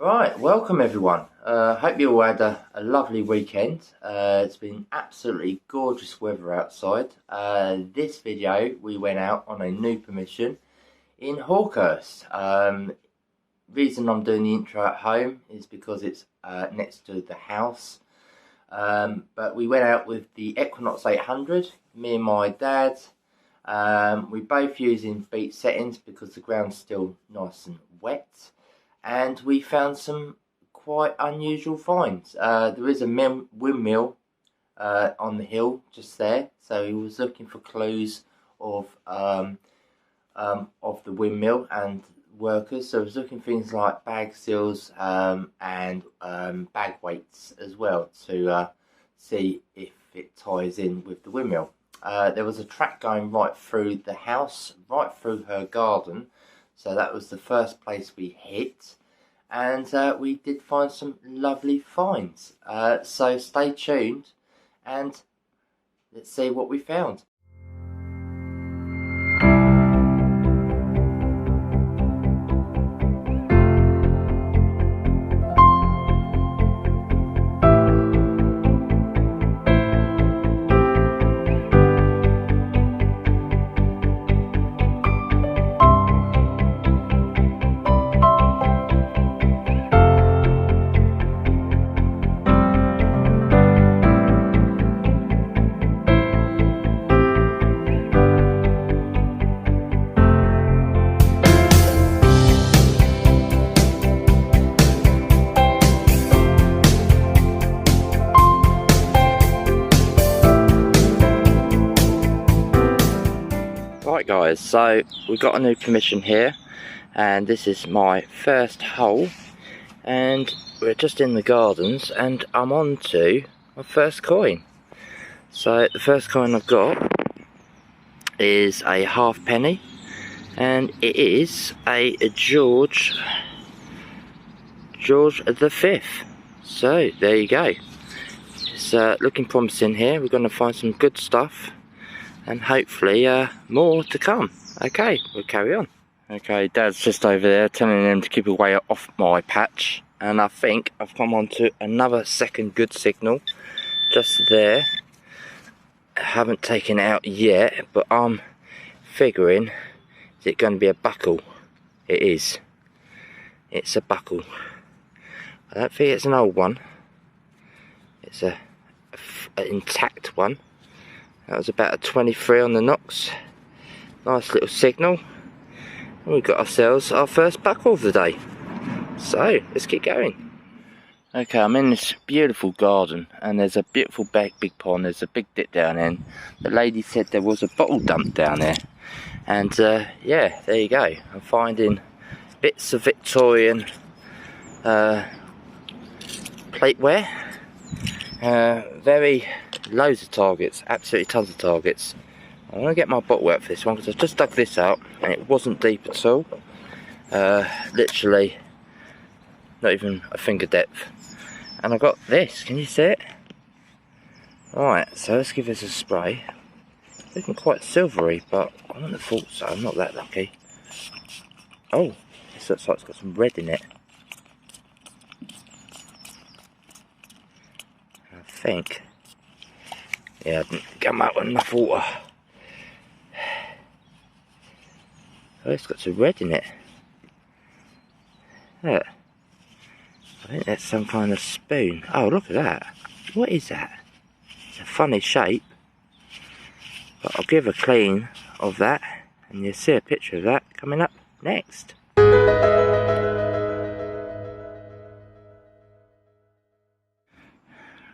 Right, welcome everyone. Hope you all had a lovely weekend. It's been absolutely gorgeous weather outside. This video we went out on a new permission in Hawkhurst. Reason I'm doing the intro at home is because it's next to the house. But we went out with the Equinox 800, me and my dad. We both using beat settings because the ground's still nice and wet. And we found some quite unusual finds. There is a windmill on the hill just there, so he was looking for clues of the windmill and workers. So he was looking for things like bag seals and bag weights as well to see if it ties in with the windmill. There was a track going right through the house, right through her garden. So that was the first place we hit, and we did find some lovely finds. So stay tuned and let's see what we found. Right guys, so we've got a new permission here, and this is my first hole, and we're just in the gardens, and I'm on to my first coin. So the first coin I've got is a halfpenny, and it is a George V. So there you go. It's looking promising here. We're going to find some good stuff, and hopefully more to come. Okay, we'll carry on. Okay, Dad's just over there telling them to keep away off my patch, and I think I've come on to another second good signal just there. I haven't taken it out yet, but I'm figuring, is it going to be a buckle? It is. It's a buckle. I don't think it's an old one. It's an intact one. That was about a 23 on the knocks. Nice little signal. And we've got ourselves our first buckle of the day. So, let's keep going. Okay, I'm in this beautiful garden, and there's a beautiful big pond. There's a big dip down there. The lady said there was a bottle dump down there. And yeah, there you go. I'm finding bits of Victorian plateware. Loads of targets, absolutely tons of targets. I want to get my bottle out for this one because I've just dug this out and it wasn't deep at all. Literally not even a finger depth. And I got this, can you see it? Alright, so let's give this a spray. It's looking quite silvery, but I wouldn't have thought so. I'm not that lucky. Oh, this looks like it's got some red in it. I think. Yeah, I didn't come out with enough water. Oh, it's got some red in it. Look. I think that's some kind of spoon. Oh, look at that. What is that? It's a funny shape. But I'll give a clean of that, and you'll see a picture of that coming up next.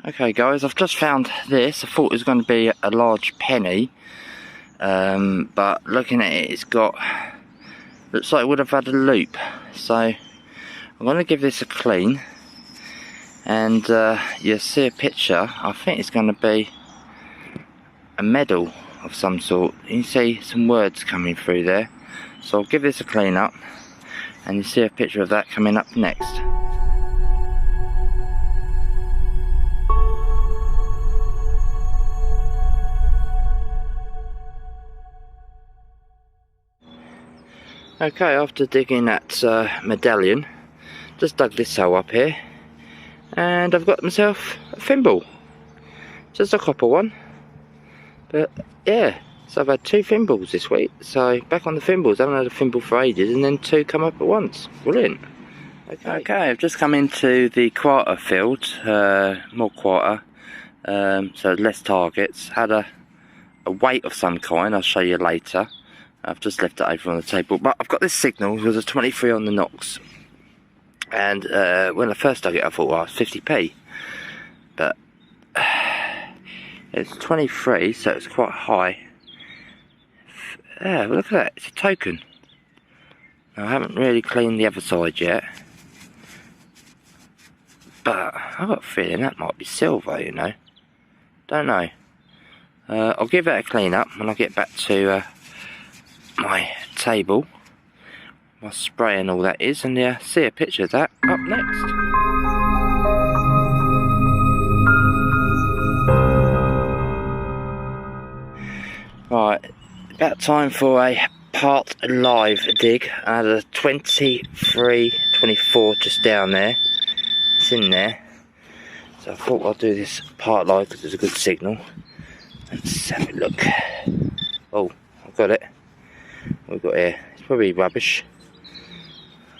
Okay guys, I've just found this. I thought it was going to be a large penny, but looking at it, it's got, looks like it would have had a loop. So I'm going to give this a clean, and you'll see a picture. I think it's going to be a medal of some sort. You can see some words coming through there. So I'll give this a clean up, and you see a picture of that coming up next. Okay, after digging that medallion, just dug this hole up here, and I've got myself a thimble. Just a copper one, but yeah, so I've had 2 thimbles this week. So back on the thimbles. I haven't had a thimble for ages, and then 2 come up at once. Brilliant. Okay, I've just come into the quarter field, more quarter, so less targets. Had a weight of some kind, I'll show you later. I've just left it over on the table, but I've got this signal. There's a 23 on the knocks, and when I first dug it I thought, well, it's 50p, but it's 23, so it's quite high. Yeah, look at that, it's a token. Now, I haven't really cleaned the other side yet, but I've got a feeling that might be silver, you know. Don't know. I'll give that a clean up when I get back to my table, my spray and all that is, and see a picture of that up next. Right, about time for a part live dig. I had a 23, 24 just down there. It's in there. So I thought I'll do this part live because it's a good signal. Let's have a look. Oh, I've got it. What we've got here? It's probably rubbish.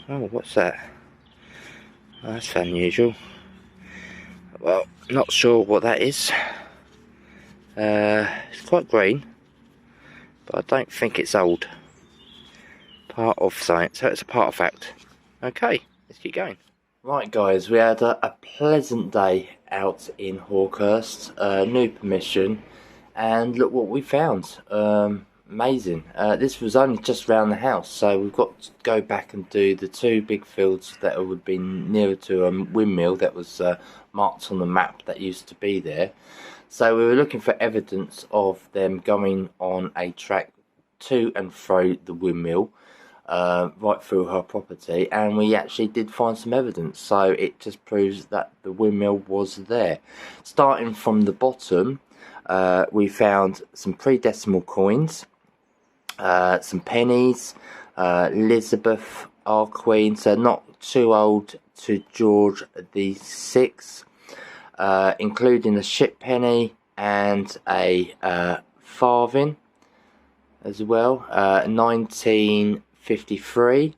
Oh, what's that? Oh, that's unusual. Well, not sure what that is. It's quite green, but I don't think it's old. Part of science, so it's a part of fact. Okay, let's keep going. Right guys, we had a pleasant day out in Hawkhurst, new permission, and look what we found. Amazing. This was only just around the house, so we've got to go back and do the 2 big fields that would have been nearer to a windmill that was marked on the map that used to be there. So we were looking for evidence of them going on a track to and fro the windmill, right through her property, and we actually did find some evidence. So it just proves that the windmill was there. Starting from the bottom, we found some pre-decimal coins, some pennies, Elizabeth, our queen, so not too old to George the VI, including a ship penny and a farthing as well, 1953.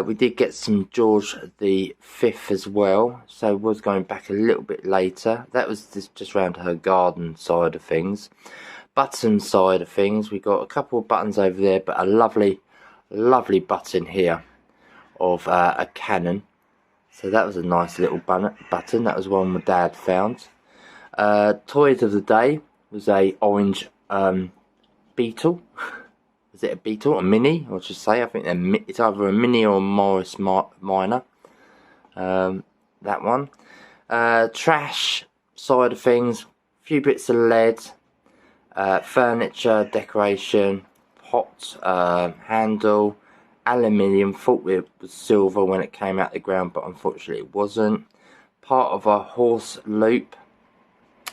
We did get some George the V as well, so was going back a little bit later. That was just around her garden side of things. Button side of things, we got a couple of buttons over there, but a lovely button here of a cannon. So that was a nice little button. That was one my dad found. Toys of the day was a orange beetle. Is it a beetle? A mini? I should say. I think it's either a mini or a Morris Minor. That one. Trash side of things. A few bits of lead. Furniture, decoration, pot, handle, aluminium. Thought it was silver when it came out the ground, but unfortunately it wasn't. Part of a horse loop.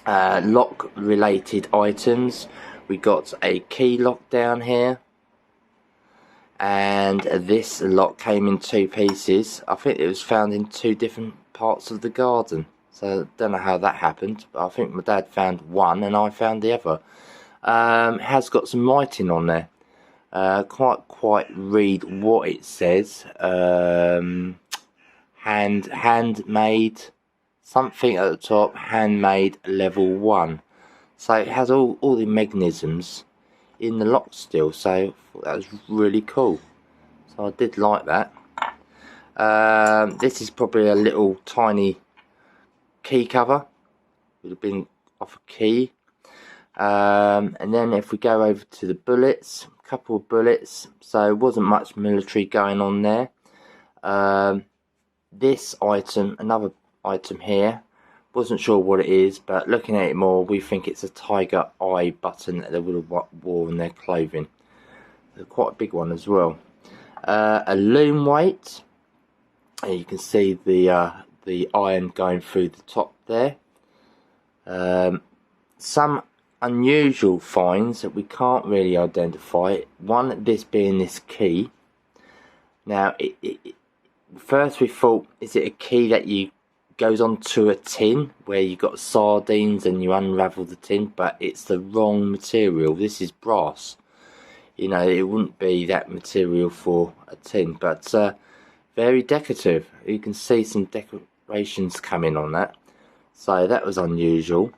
Lock related items. We got a key lock down here, and this lock came in 2 pieces. I think it was found in 2 different parts of the garden, so I don't know how that happened, but I think my dad found one and I found the other. It has got some writing on there. Can't quite read what it says. Handmade something at the top, handmade level 1. So it has all the mechanisms in the lock still, so I thought that was really cool. So I did like that. This is probably a little tiny key cover. Would have been off a key. And then if we go over to the bullets, a couple of bullets, so it wasn't much military going on there. This item, another item here, wasn't sure what it is, but looking at it more, we think it's a tiger eye button that they would have worn in their clothing. They're quite a big one as well. A loom weight. You can see the iron going through the top there. Some unusual finds that we can't really identify. One, this being this key. Now, we first we thought, is it a key that you goes onto a tin where you got sardines and you unravel the tin? But it's the wrong material. This is brass. You know, it wouldn't be that material for a tin, but very decorative. You can see some decorations coming on that, so that was unusual.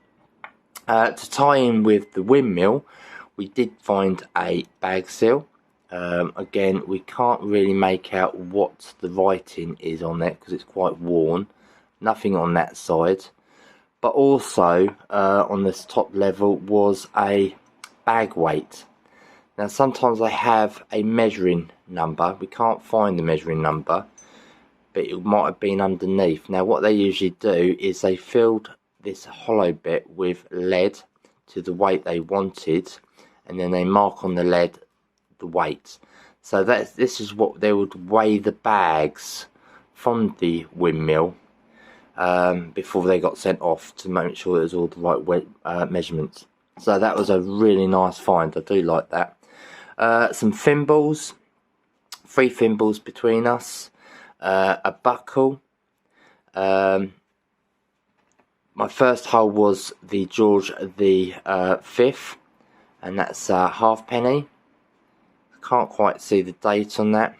To tie in with the windmill, we did find a bag seal. Again, we can't really make out what the writing is on that because it's quite worn. Nothing on that side, but also on this top level was a bag weight. Now sometimes they have a measuring number. We can't find the measuring number, but it might have been underneath. Now what they usually do is they filled this hollow bit with lead to the weight they wanted, and then they mark on the lead the weight. So this is what they would weigh the bags from the windmill before they got sent off, to make sure it was all the right weight, measurements. So that was a really nice find. I do like that. Some thimbles, 3 thimbles between us, a buckle. My first hole was the George the 5th, and that's a halfpenny. Can't quite see the date on that.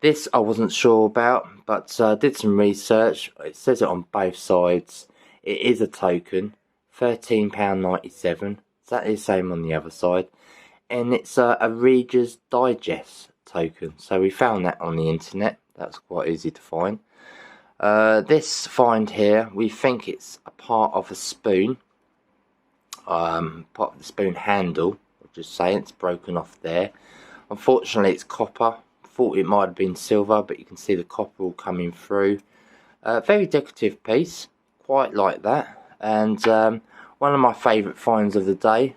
This I wasn't sure about, but did some research. It says it on both sides. It is a token, £13.97. Exactly the same on the other side, and it's a Reader's Digest token. So we found that on the internet. That's quite easy to find. This find here, we think it's a part of a spoon, part of the spoon handle. I'll just say it's broken off there. Unfortunately, it's copper. Thought it might have been silver, but you can see the copper all coming through. Very decorative piece, quite like that. And one of my favourite finds of the day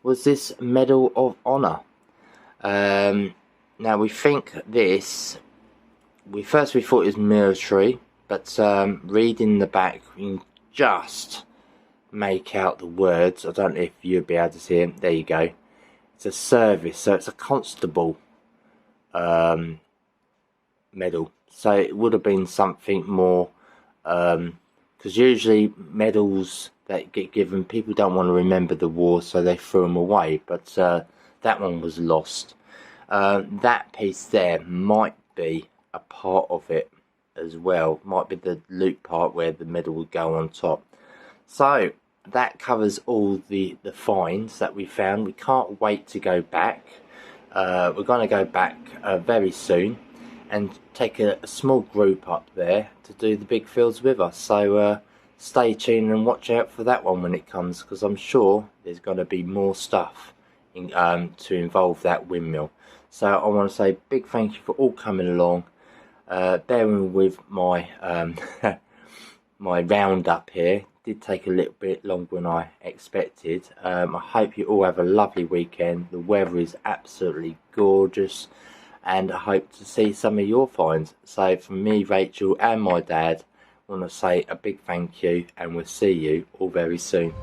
was this Medal of Honour. Now we think this, we thought it was military, but reading the back, you can just make out the words. I don't know if you'll be able to see them. There you go. It's a service, so it's a constable medal. So it would have been something more, because usually medals that get given, people don't want to remember the war, so they threw them away. But that one was lost. That piece there might be a part of it as well. Might be the loop part where the medal would go on top. So that covers all the finds that we found. We can't wait to go back. We're going to go back very soon and take a small group up there to do the big fields with us. So stay tuned and watch out for that one when it comes, because I'm sure there's going to be more stuff to involve that windmill. So I want to say big thank you for all coming along, bearing with my my roundup here. Did take a little bit longer than I expected. I hope you all have a lovely weekend. The weather is absolutely gorgeous, and I hope to see some of your finds. So from me, Rachel, and my dad, I want to say a big thank you, and we'll see you all very soon.